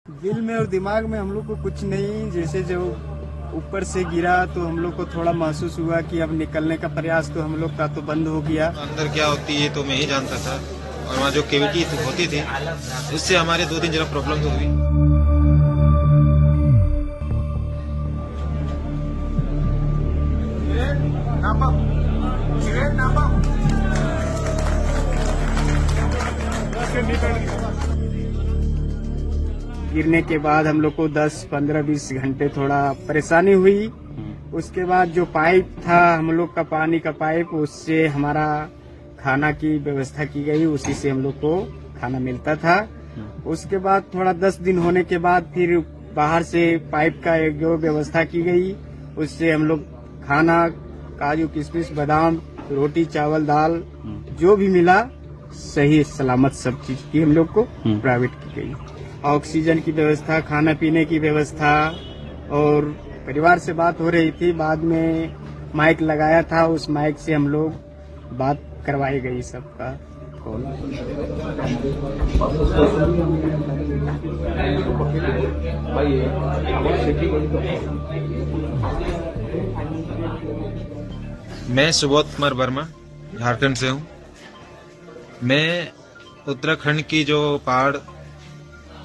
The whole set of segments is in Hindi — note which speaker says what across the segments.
Speaker 1: दिल में और दिमाग में हम लोग को कुछ नहीं, जैसे जो ऊपर से गिरा तो हम लोग को थोड़ा महसूस हुआ कि अब निकलने का प्रयास तो हम लोग का तो बंद हो गया।
Speaker 2: अंदर क्या होती है तो मैं ही जानता था, और वहाँ जो कैविटी होती थी उससे हमारे 2 दिन जरा प्रॉब्लम तो हुई।
Speaker 1: गिरने के बाद हम लोग को 10, 15, 20 घंटे थोड़ा परेशानी हुई। उसके बाद जो पाइप था हम लोग का, पानी का पाइप, उससे हमारा खाना की व्यवस्था की गई, उसी से हम लोग को खाना मिलता था। उसके बाद थोड़ा 10 दिन होने के बाद फिर बाहर से पाइप का एक जो व्यवस्था की गई, उससे हम लोग खाना, काजू किशमिश बादाम, रोटी चावल दाल जो भी मिला सही सलामत सब चीज की हम लोग को प्राइवेट की गई। ऑक्सीजन की व्यवस्था, खाना पीने की व्यवस्था, और परिवार से बात हो रही थी। बाद में माइक लगाया था, उस माइक से हम लोग बात करवाई गई सबका कॉल।
Speaker 2: मैं सुबोध कुमार वर्मा झारखंड से हूँ। मैं उत्तराखंड की जो पहाड़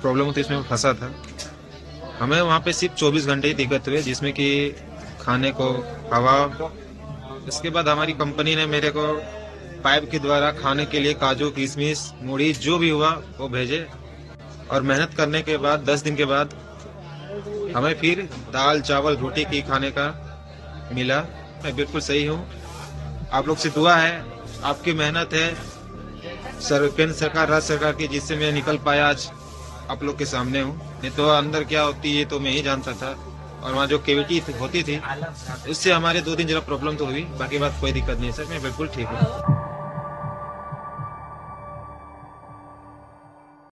Speaker 2: प्रॉब्लम होती है इसमें फंसा था। हमें वहाँ पे सिर्फ 24 घंटे ही दिक्कत हुई, जिसमें कि खाने को, हवा। इसके बाद हमारी कंपनी ने मेरे को पाइप के द्वारा खाने के लिए काजू किशमिश मूढ़ी जो भी हुआ वो भेजे, और मेहनत करने के बाद 10 दिन के बाद हमें फिर दाल चावल रोटी की खाने का मिला। मैं बिल्कुल सही हूँ। आप लोग से दुआ है, आपकी मेहनत है, केंद्र सरकार राज्य सरकार की, जिससे मैं निकल पाया, आज आप लोग के सामने हूँ। नहीं तो अंदर क्या होती है तो मैं ही जानता था, और वहाँ जो कैविटी होती थी उससे हमारे 2 दिन जरा प्रॉब्लम तो हुई। बाकी बात कोई दिक्कत नहीं है सर, मैं बिल्कुल ठीक हूँ।